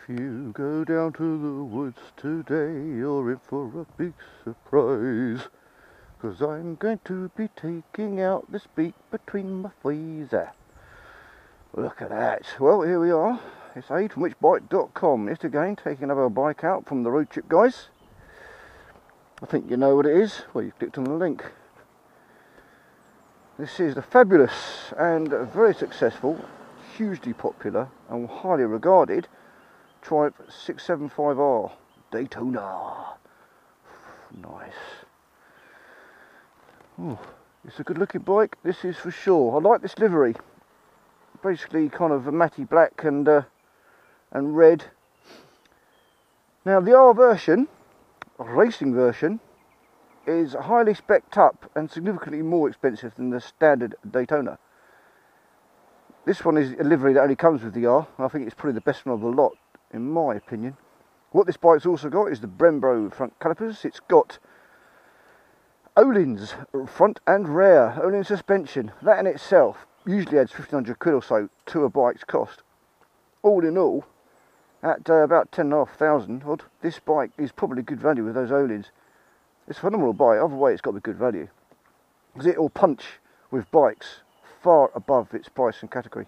If you go down to the woods today, you're in for a big surprise. 'Cause I'm going to be taking out this beak between my fleas. Look at that. Well, here we are. It's Aid from whichbike.com. Yet again, taking another bike out from the road trip, guys. I think you know what it is. Well, you clicked on the link. This is the fabulous and very successful, hugely popular and highly regarded Triumph 675R Daytona. Nice. Oh, it's a good looking bike, this is for sure. I like this livery. Basically kind of a matty black and red. Now the R version, racing version, is highly spec'd up and significantly more expensive than the standard Daytona. This one is a livery that only comes with the R, and I think it's probably the best one of the lot, in my opinion. What this bike's also got is the Brembo front calipers. It's got Öhlins front and rear, Öhlins suspension. That in itself usually adds 1,500 quid or so to a bike's cost. All in all, at about 10,500 odd, this bike is probably good value with those Öhlins. It's a phenomenal bike, either way it's got to be good value. Because it will punch with bikes far above its price and category.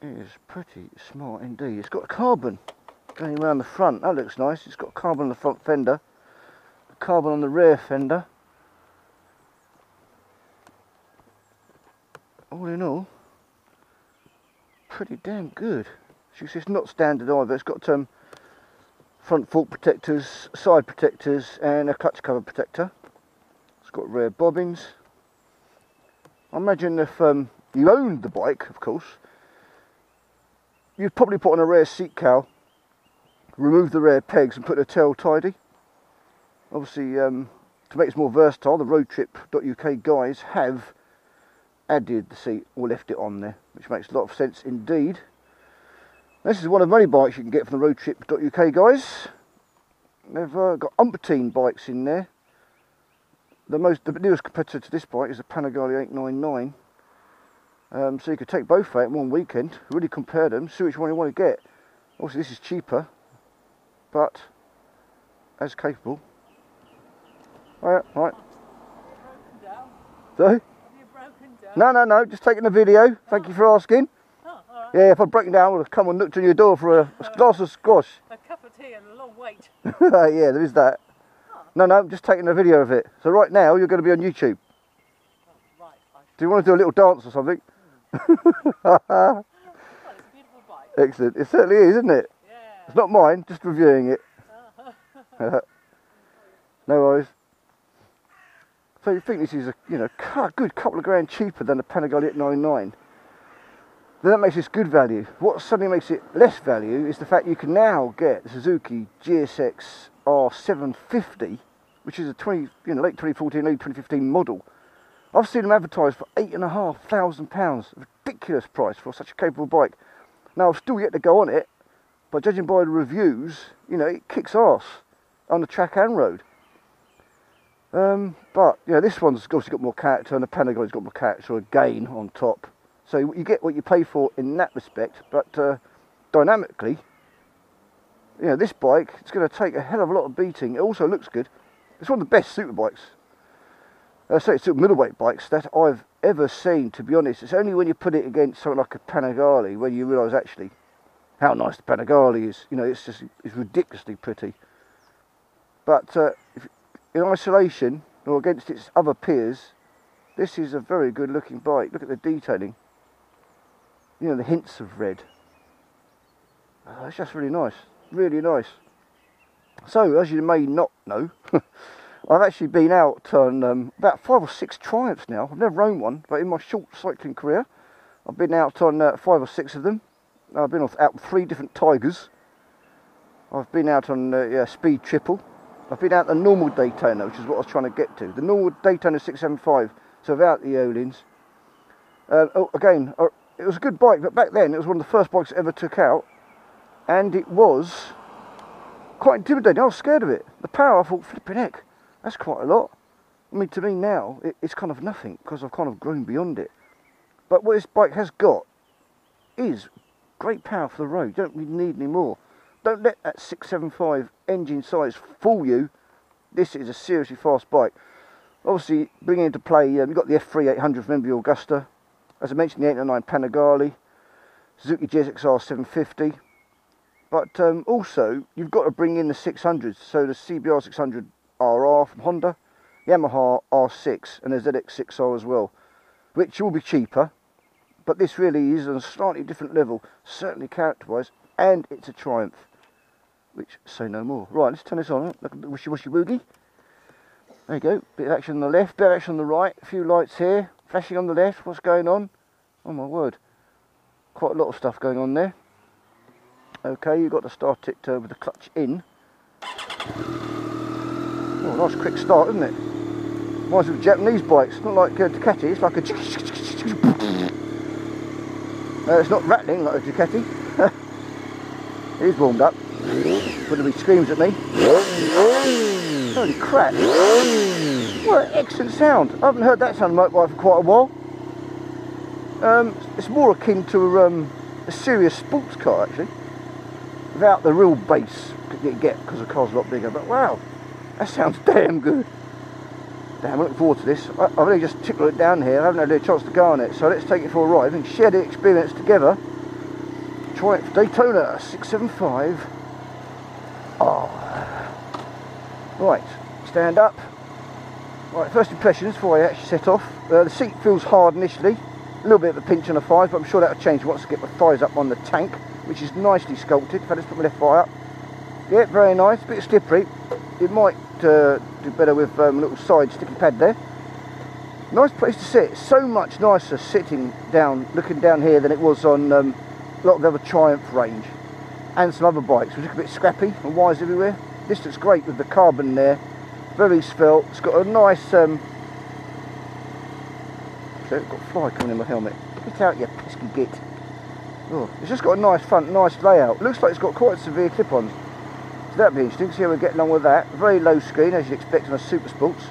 It is pretty smart indeed. It's got a carbon going around the front, that looks nice. It's got carbon on the front fender, carbon on the rear fender. All in all, pretty damn good. It's not standard either. It's got front fork protectors, side protectors and a clutch cover protector. It's got rear bobbins. I imagine if you owned the bike, of course, you'd probably put on a rear seat cowl, remove the rear pegs and put a tail tidy. Obviously, to make it more versatile, the roadtrip.uk guys have added the seat or left it on there, which makes a lot of sense indeed. This is one of many bikes you can get from the roadtrip.uk guys. They've got umpteen bikes in there. The newest competitor to this bike is the Panigale 899. So you could take both out in one weekend, really compare them, see which one you want to get. Obviously this is cheaper, but as capable. Alright, right. Sorry? Have you broken down? No, just taking a video. Thank you for asking. Oh, all right. Yeah, if I'd broken down, I would have come and knocked on your door for a glass of squash. A cup of tea and a long wait. Yeah, there is that. Oh. No, just taking a video of it. So right now, you're going to be on YouTube. Oh, right. Do you want to do a little dance or something? Well, it's a beautiful bike. Excellent. It certainly is, isn't it? Yeah. It's not mine, just reviewing it. No worries. So you think this is a good couple of grand cheaper than the Panigale 899. Then that makes this good value. What suddenly makes it less value is the fact you can now get the Suzuki GSX R750, which is a late 2014, late 2015 model. I've seen them advertised for £8,500, a ridiculous price for such a capable bike. Now I've still yet to go on it, but judging by the reviews, it kicks ass on the track and road. But this one's obviously got more character, and the Panigale's got more character again on top. So you get what you pay for in that respect, but dynamically, this bike, it's going to take a hell of a lot of beating. It also looks good. It's one of the best super bikes. Super middleweight bikes that I've ever seen, to be honest. It's only when you put it against something like a Panigale when you realise actually how nice the Panigale is. It's ridiculously pretty. But in isolation or against its other peers, this is a very good looking bike. Look at the detailing. The hints of red. It's just really nice. Really nice. So, as you may not know, I've actually been out on about 5 or 6 Triumphs now. I've never owned one, but in my short cycling career, I've been out on 5 or 6 of them. I've been out with 3 different Tigers. I've been out on Speed Triple. I've been out the normal Daytona, which is what I was trying to get to. The normal Daytona 675, so without the Öhlins. Again, it was a good bike, but back then it was one of the first bikes I ever took out, and it was quite intimidating. I was scared of it. The power, I thought, flipping heck, that's quite a lot. I mean, to me now, it's kind of nothing, because I've kind of grown beyond it. But what this bike has got is great power for the road. You don't really need any more. Don't let that 675 engine size fool you. This is a seriously fast bike. Obviously, bringing into play, you've got the F3 800 from MV Augusta. As I mentioned, the 809 Panigale, Suzuki GSXR 750. But also, you've got to bring in the 600s. So the CBR 600 RR from Honda, Yamaha R6, and the ZX6R as well, which will be cheaper. But this really is on a slightly different level, certainly character-wise, and it's a Triumph, which say no more. Right, let's turn this on. Look at the wishy-washy woogie. There you go. Bit of action on the left, bit of action on the right. A few lights here, flashing on the left. What's going on? Oh my word! Quite a lot of stuff going on there. Okay, you've got to start it with the clutch in. Oh, nice quick start, isn't it? Reminds me of Japanese bikes. Not like Ducati. It's like a. It's not rattling like a Ducati. He's warmed up. Whether he screams at me. Holy crap! What an excellent sound. I haven't heard that sound on a motorbike for quite a while. It's more akin to a serious sports car actually, without the real bass that you get because the car's a lot bigger. But wow, that sounds damn good. Damn, I'm looking forward to this. I've only just tickled it down here. I haven't had a chance to go on it, so let's take it for a ride and share the experience together. Triumph Daytona 675. Oh. Right, stand up. Right, first impressions before I actually set off. The seat feels hard initially. A little bit of a pinch on the thighs, but I'm sure that'll change once I get my thighs up on the tank, which is nicely sculpted. If I just put my left thigh up. Yeah, very nice. A bit slippery. It might do better with a little side sticky pad there. Nice place to sit. So much nicer sitting down, looking down here than it was on a lot of the other Triumph range and some other bikes, which look a bit scrappy and wires everywhere. This looks great with the carbon there. Very svelte. It's got a nice. So it's got a fly coming in my helmet. Get out, you pesky git. Oh, it's just got a nice front, nice layout. Looks like it's got quite severe clip-ons. So that'd be interesting. See how we're getting on with that. Very low screen, as you'd expect on a Super Sports.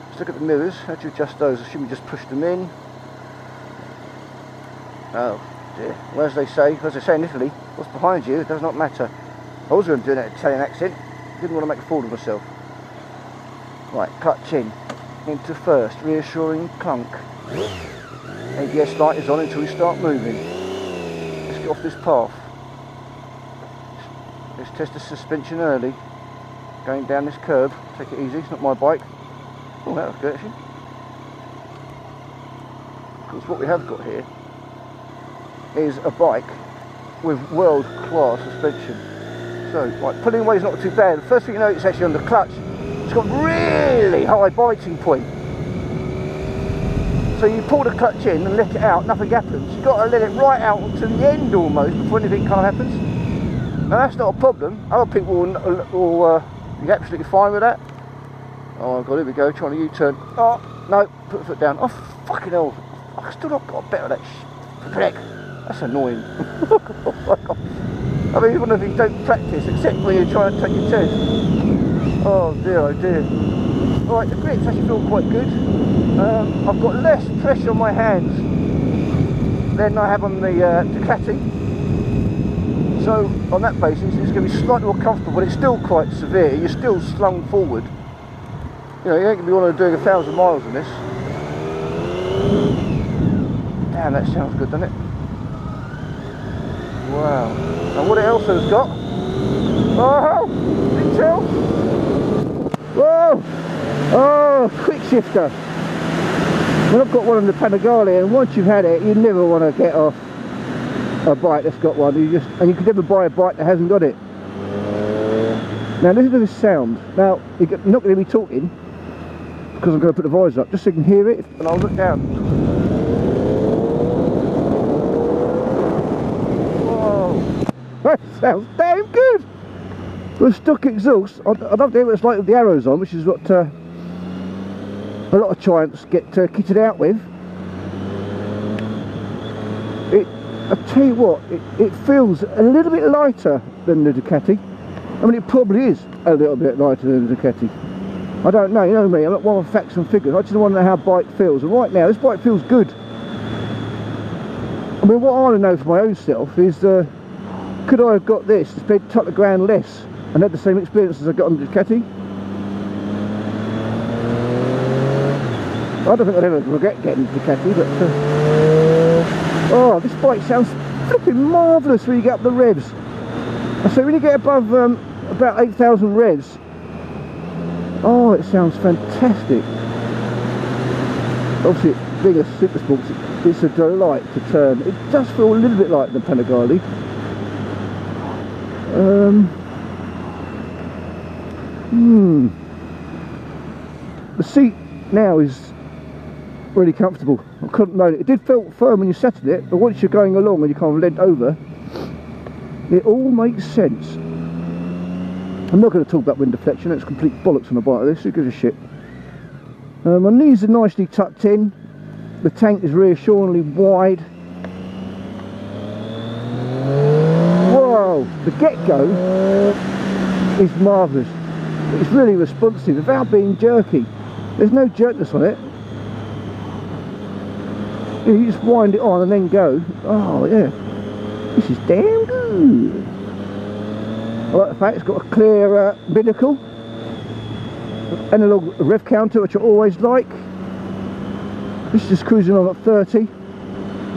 Let's look at the mirrors. How do you adjust those? I assume we just push them in. Oh dear. Well, as they say in Italy, what's behind you does not matter. I was going to do an Italian accent. Didn't want to make a fool of myself. Right, clutch in. Into first. Reassuring clunk. ABS light is on until we start moving. Let's get off this path. Let's test the suspension early. Going down this curb. Take it easy, it's not my bike. Oh, that was good actually. Of course, what we have got here is a bike with world-class suspension. So, right, pulling away is not too bad. The first thing you notice actually on the clutch, it's got really high biting point. So you pull the clutch in and let it out, nothing happens. You've got to let it right out to the end almost before anything kind of happens. Now that's not a problem. Other people will be absolutely fine with that. Oh god, here we go, trying to U-turn. Oh, no, put the foot down. Oh, fucking hell. I've still not got better at that shit. That's annoying. I mean, even if you don't practice, except when you're trying to take your test. Oh dear, oh dear. Right, the grips actually feel quite good. I've got less pressure on my hands than I have on the Ducati. So, on that basis, it's going to be slightly more comfortable, but it's still quite severe. You're still slung forward. You know, you ain't going to be wanting to do 1,000 miles on this. Damn, that sounds good, doesn't it? Wow. Now what else has it got? Oh, big tail. Whoa! Oh, quickshifter. Well, I've got one on the Panigale, and once you've had it, you never want to get off a bike that's got one. And you could never buy a bike that hasn't got it. Now listen to this sound. Now you're not going to be talking because I'm going to put the visor up just so you can hear it, and I'll look down. That sounds damn good! With stock exhaust, I'd love to hear what it's like with the arrows on, which is what a lot of Triumphs get kitted out with. I tell you what, it feels a little bit lighter than the Ducati. I mean, it probably is a little bit lighter than the Ducati. I don't know, you know me, I'm not one of facts and figures. I just want to know how a bike feels. And right now, this bike feels good. I mean, what I want to know for my own self is, could I have got this to spend a couple of grand less and had the same experience as I got on the Ducati? I don't think I'd ever regret getting the Ducati, but oh, this bike sounds flipping marvellous when you get up the revs. I say when you get above about 8,000 revs, oh, it sounds fantastic. Obviously, being a super sport, it's a delight to turn. It does feel a little bit like the Panigale. The seat now is really comfortable. I couldn't moan it. It did feel firm when you sat in it, but once you're going along and you kind of leant over, it all makes sense. I'm not going to talk about wind deflection. It's complete bollocks on a bike like this. Who gives a shit? My knees are nicely tucked in. The tank is reassuringly wide. Whoa! The get-go is marvellous. It's really responsive without being jerky. There's no jerkness on it. You just wind it on and then go. Oh yeah, this is damn good. I like the fact it's got a clear binnacle, analog rev counter, which I always like. This is just cruising on at 30.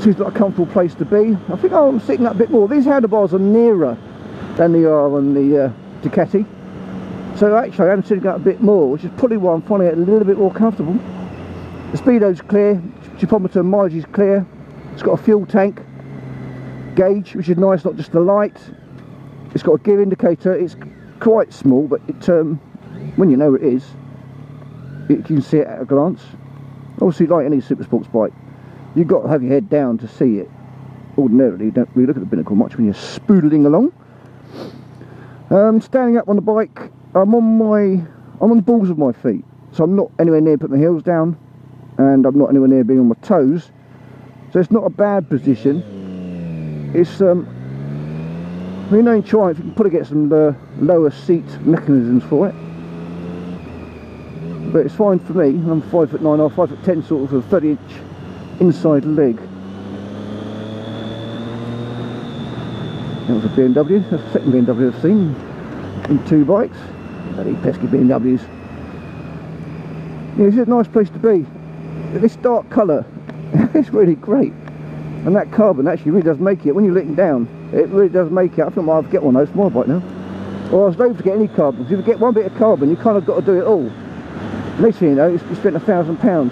Seems like a comfortable place to be. I think I'm sitting up a bit more. These handlebars are nearer than they are on the Ducati, so actually I'm sitting up a bit more, which is probably why I'm finding it a little bit more comfortable. The speedo's clear, speedometer mileage is clear. It's got a fuel tank gauge, which is nice, not just the light. It's got a gear indicator. It's quite small, but it when you know it is, you can see it at a glance. Obviously, like any super sports bike, you've got to have your head down to see it. Ordinarily, you don't really look at the binnacle much when you're spoodling along. Standing up on the bike, I'm on the balls of my feet, so I'm not anywhere near putting my heels down, and I'm not anywhere near being on my toes, so it's not a bad position. It's I mean, no Triumph, you can probably get some lower seat mechanisms for it, but it's fine for me. I'm 5'9" or 5'10", sort of a 30-inch inside leg. That was a BMW. That's the second BMW I've seen in two bikes. Bloody pesky BMWs. Yeah, this is a nice place to be. This dark colour, it's really great. And that carbon actually really does make it. When you're looking down, it really does make it. I think I might have to get one of those for my bike now. Well, I was loath to get any carbon, because if you get one bit of carbon, you kind of got to do it all. Next thing you know, you spent £1,000.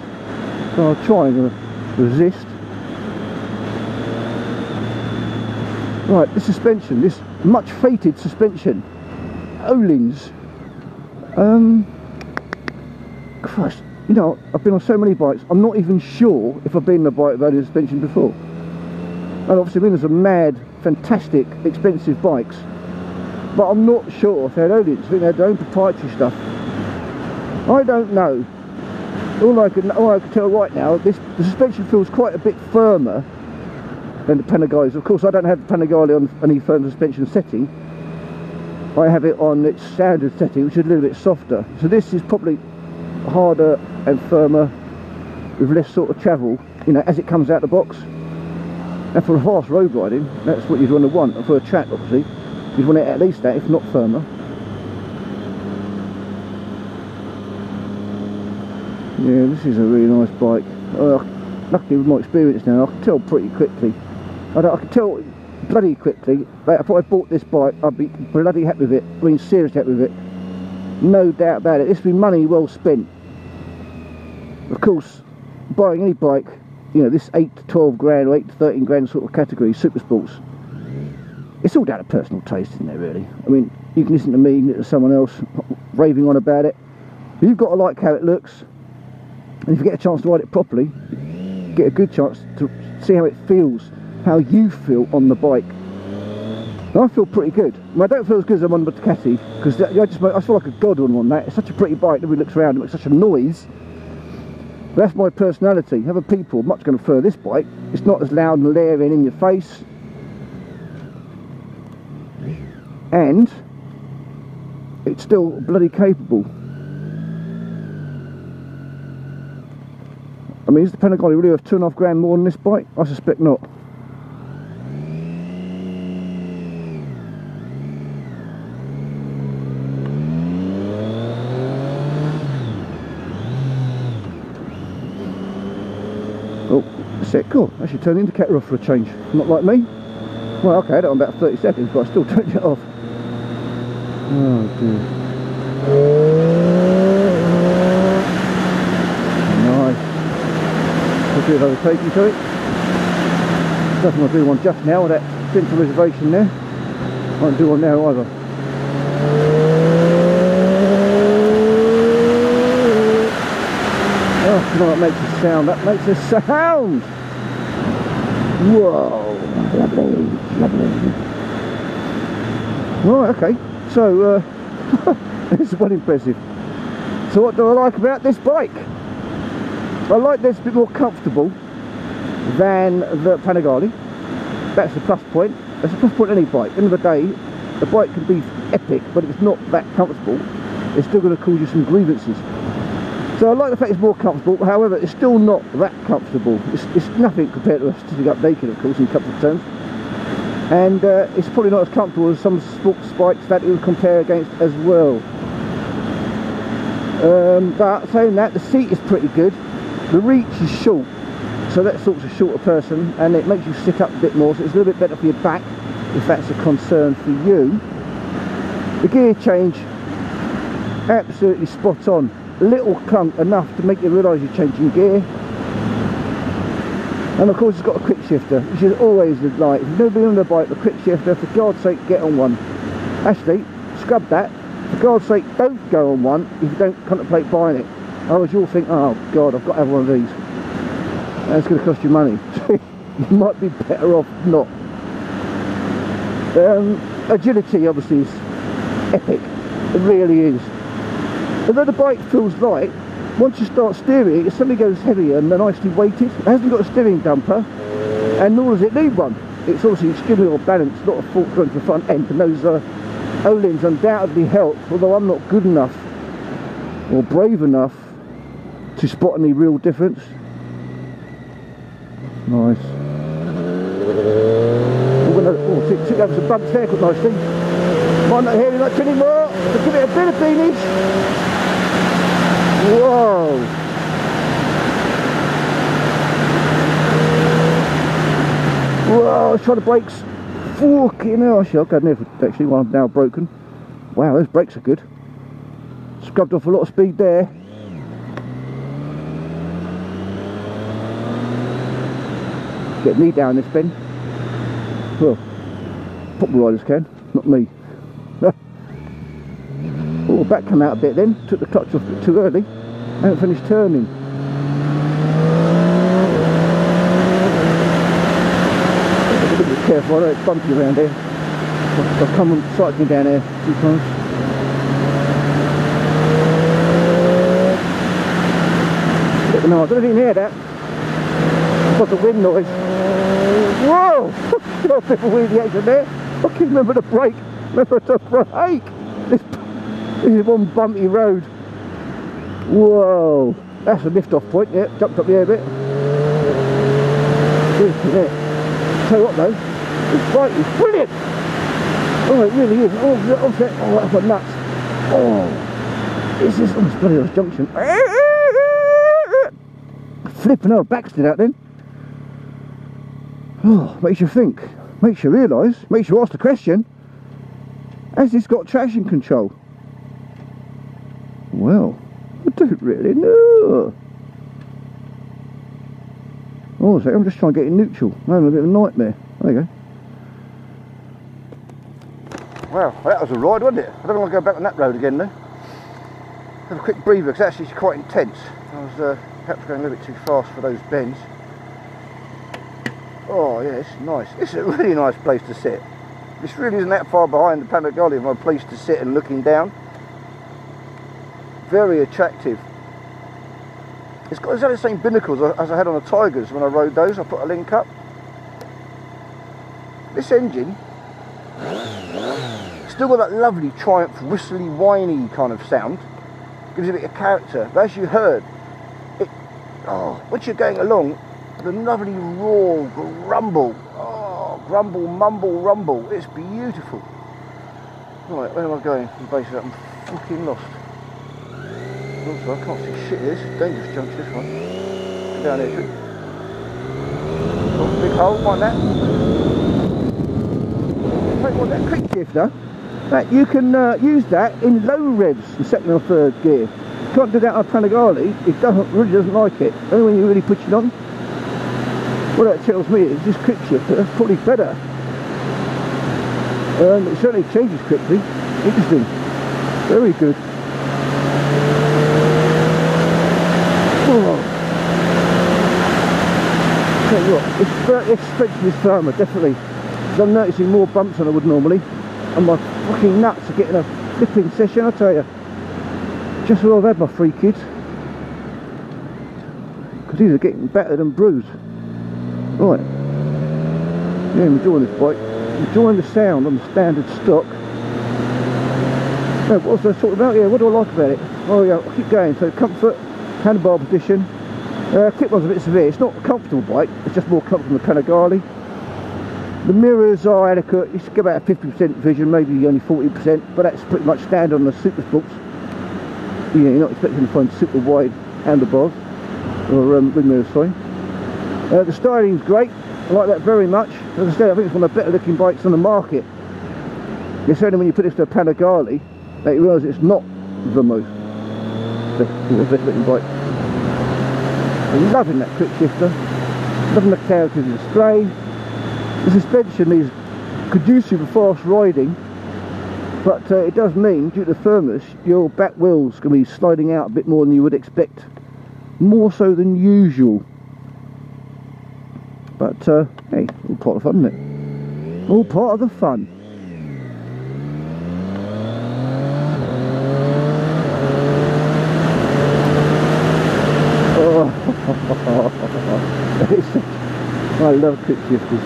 So I'll try and resist. Right, the suspension, this much fated suspension, Öhlins. Christ, you know, I've been on so many bikes, I'm not even sure if I've been on a bike with Öhlins suspension before. And obviously, I mean, there's some mad, fantastic, expensive bikes, but I'm not sure if they had Öhlins. I think they had their own proprietary stuff. I don't know. All I can tell right now, the suspension feels quite a bit firmer than the Panigale. Of course, I don't have the Panigale on any firm suspension setting. I have it on its standard setting, which is a little bit softer. So this is probably harder and firmer, with less sort of travel, you know, as it comes out the box. And for fast road riding, that's what you'd want to want. And for a track, obviously, you'd want it at least that, if not firmer. Yeah, this is a really nice bike. Luckily with my experience now, I can tell pretty quickly. I can tell bloody quickly that if I bought this bike, I'd be bloody happy with it. I mean, seriously happy with it. No doubt about it. This would be money well spent. Of course, buying any bike, you know, this 8 to 12 grand or 8 to 13 grand sort of category, super sports, it's all down to personal taste, isn't it, really? I mean, you can listen to me, you can listen to someone else raving on about it. But you've got to like how it looks. And if you get a chance to ride it properly, you get a good chance to see how it feels, how you feel on the bike. And I feel pretty good. I mean, I don't feel as good as I'm on the Ducati, because I feel like a god on that. It's such a pretty bike, nobody looks around and makes such a noise. But that's my personality. Other people are much going to prefer this bike. It's not as loud and leering in your face. And it's still bloody capable. I mean, is the Panigale really worth £2.5 grand more than this bike? I suspect not. That's it, cool. I should turn the indicator off for a change. Not like me. Well, okay, I had it on about 30 seconds, but I still turned it off. Oh dear. Nice. A bit of overtaking to it. Nothing I'll do one just now with that centralisation there. Won't do one now either. Oh, you know what makes a sound? That makes a sound! Whoa! Lovely, lovely. Right, okay. So, this is well impressive. So what do I like about this bike? I like this a bit more comfortable than the Panigale. That's the plus point. That's a plus point on any bike. At the end of the day, the bike can be epic, but if it's not that comfortable, it's still going to cause you some grievances. So I like the fact it's more comfortable, however, it's still not that comfortable. It's nothing compared to sitting up naked, of course, in comfort terms. And it's probably not as comfortable as some sports bikes that it would compare against as well. But saying that, the seat is pretty good. The reach is short, so that suits a shorter person, and it makes you sit up a bit more, so it's a little bit better for your back, if that's a concern for you. The gear change, absolutely spot on. A little clunk enough to make you realise you're changing gear. And of course it's got a quickshifter, which is always the light. If you've never been on a bike with a quickshifter, for God's sake get on one. Actually, scrub that. For God's sake don't go on one if you don't contemplate buying it. Otherwise you'll think, oh God, I've got to have one of these. And it's going to cost you money. You might be better off not. Agility obviously is epic. It really is. Although the bike feels light, once you start steering it suddenly goes heavier and nicely weighted. It hasn't got a steering damper, and nor does it need one. It's obviously extremely well balanced, not a fault going to the front end, and those Öhlins undoubtedly help, although I'm not good enough or brave enough to spot any real difference. Nice. I'm going to sit over some bumps there quite nicely. Might not hear much anymore, but give it a bit of beanish. Whoa! Whoa, let's try the brakes. Fucking hell, I'll go near actually while I'm now broken. Wow, those brakes are good. Scrubbed off a lot of speed there. Get me down this bend. Well, proper riders can, not me. Oh, back come out a bit then, took the clutch off a bit too early, haven't finished turning. A bit careful, I know it's bumpy around here. I've come cycling down here a few times. No, I don't know if you can hear that. I've got the wind noise. Whoa! Got a bit of wheelie action there. I can remember the brake. Remember the brake. This is one bumpy road. Whoa! That's a lift off point, yeah, jumped up the air a bit. Tell you what though, this bike is brilliant! Oh, it really is. Oh, that's got nuts. Oh, this is almost bloody off junction. Flipping out, backslid out then. Oh, makes you think, makes you realise, makes you ask the question, has this got traction control? Well, I don't really know. Oh, so I'm just trying to get it neutral. I'm having a bit of a nightmare. There you go. Wow, that was a ride, wasn't it? I don't want to go back on that road again though. Have a quick breather because actually it's quite intense. I was perhaps going a little bit too fast for those bends. Oh yeah, it's nice. It's a really nice place to sit. This really isn't that far behind the Panigale of my place to sit and looking down. Very attractive. It's got exactly the same binnacles as I had on the Tigers when I rode those. I put a link up. This engine still got that lovely Triumph whistly whiny kind of sound. Gives it a bit of character. But as you heard, once you're going along, the lovely raw grumble. Oh, grumble, mumble, rumble. It's beautiful. Right, where am I going? Basically, I'm fucking lost. Also, I can't see shit here. This is a dangerous junction, this one. Go down here, Oh, on that. Tell you what, that quick shifter, that you can use that in low revs in second or third gear. You can't do that on a Panigale. It really doesn't like it. Only when you really push it on. What that tells me is this quick shifter, that's probably better. It certainly changes quickly. Interesting. Very good. Oh. Tell you what, this suspension is firmer, definitely. I'm noticing more bumps than I would normally. And my fucking nuts are getting a flipping session, I tell you. Just where I've had my 3 kids. Because these are getting battered and bruised. Right. Yeah, I'm enjoying this bike. Enjoying the sound on the standard stock. Now, what was I talking about? Yeah, what do I like about it? Oh yeah, I'll keep going. So comfort, handlebar position. Clip one's a bit severe. It's not a comfortable bike, it's just more comfortable than the Panigale. The mirrors are adequate. You should get about a 50% vision, maybe only 40%, but that's pretty much standard on the super sports. Yeah, you're not expecting to find super wide handlebars or ring mirrors, sorry. The styling's great. I like that very much. As I said, I think it's one of the better looking bikes on the market. It's only when you put this to a Panigale that you realise it's not the most best looking bike. I'm loving that quick shifter, loving the clarity of the display. The suspension is conducive for fast riding, but it does mean, due to the firmness, your back wheels can be sliding out a bit more than you would expect, more so than usual. But hey, all part of the fun, isn't it? All part of the fun. Oh, I love quick shifters.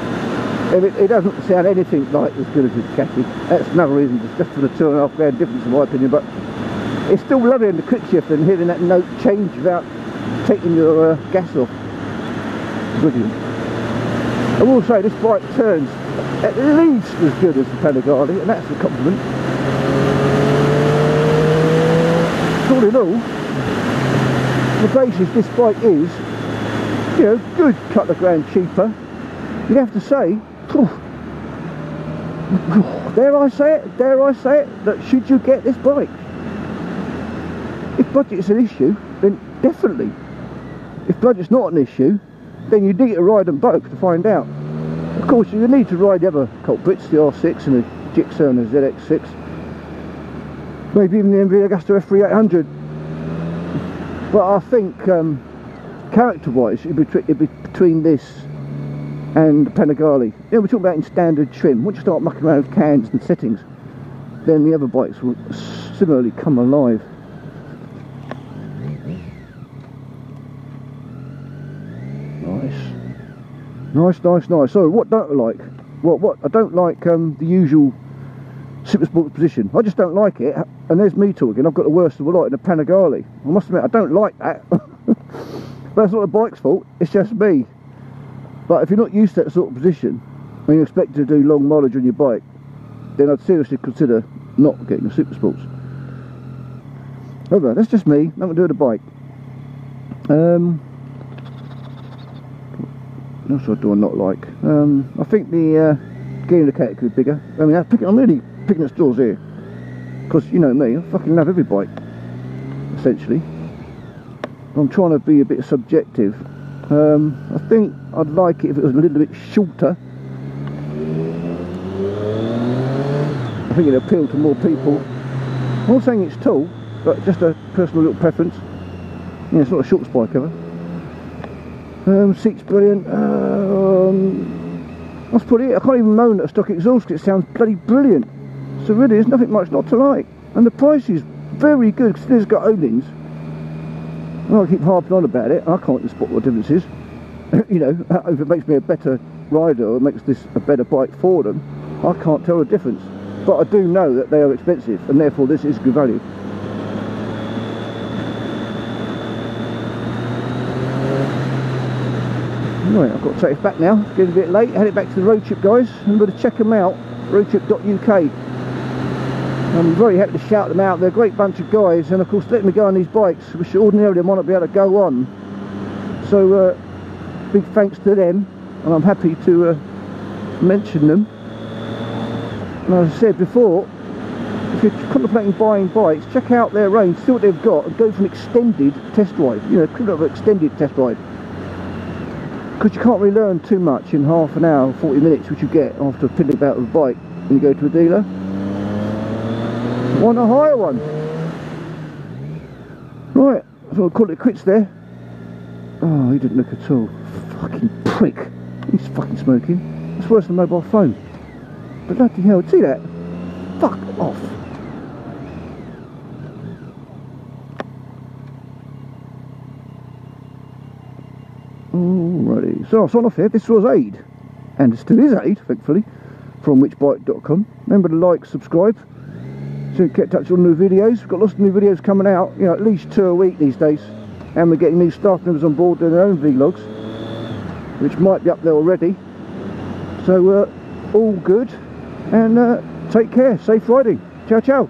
It doesn't sound anything like as good as this Cathy. That's another reason, just for the £2.5 grand difference in my opinion, but it's still lovely in the quick shifter and hearing that note change without taking your gas off. Brilliant. I will say this bike turns at least as good as the Panigale, and that's a compliment. All in all, the basis this bike is, you know, good couple of grand cheaper. You'd have to say, dare I say it, that should you get this bike, if budget's an issue, then definitely. If budget's not an issue, then you need to ride them both to find out. Of course, you need to ride the other culprits, the R6 and the Gixxer and the ZX6, maybe even the MV Augusta F3800. But I think character-wise, it'd be between this and the Panigale. You know, we're talking about in standard trim. Once you start mucking around with cans and settings, then the other bikes will similarly come alive. Nice. So what don't I like? What I don't like the usual super sports position. I just don't like it, and there's me talking. I've got the worst of the lot in the Panigale. I must admit, I don't like that. But that's not the bike's fault, it's just me. But if you're not used to that sort of position and you expect to do long mileage on your bike, then I'd seriously consider not getting a super sports. However, that's just me, nothing to do with the bike. What else do I not like? I think the gear indicator could be bigger. I mean, I'm really picking at straws here, because you know me, I fucking love every bike, essentially. I'm trying to be a bit subjective. I think I'd like it if it was a little bit shorter. I think it'd appeal to more people. I'm not saying it's tall, but just a personal little preference. Yeah, it's not a short bike ever. Seats brilliant. That's probably it. I can't even moan at a stock exhaust because it sounds bloody brilliant. So really there's nothing much not to like. And the price is very good because it's got Öhlins. And I keep harping on about it. I can't spot what the difference is. You know, if it makes me a better rider or makes this a better bike for them, I can't tell the difference. But I do know that they are expensive and therefore this is good value. Right, I've got to take it back now. It's getting a bit late. Head it back to the road trip guys. Remember to check them out, roadtrip.uk. I'm very happy to shout them out. They're a great bunch of guys, and of course letting me go on these bikes, which ordinarily I might not be able to go on. So big thanks to them. and I'm happy to mention them. And as I said before, if you're contemplating buying bikes, check out their range, see what they've got, and go for an extended test ride. You know, equivalent of an extended test ride. Because you can't really learn too much in half an hour, 40 minutes, which you get after fiddling about with a bike when you go to a dealer. Want a higher one? Right, so I'll call it quits there. Oh, he didn't look at all. Fucking prick. He's fucking smoking. It's worse than a mobile phone. But bloody hell, see that? Fuck off. Alrighty, so I'll sign off here. This was Aid, and it still is Aid, thankfully, from whichbike.com. Remember to like, subscribe, so you can get in touch with all new videos. We've got lots of new videos coming out, you know, at least 2 a week these days, and we're getting new staff members on board doing their own vlogs, which might be up there already. So all good, and take care, safe riding. Ciao ciao.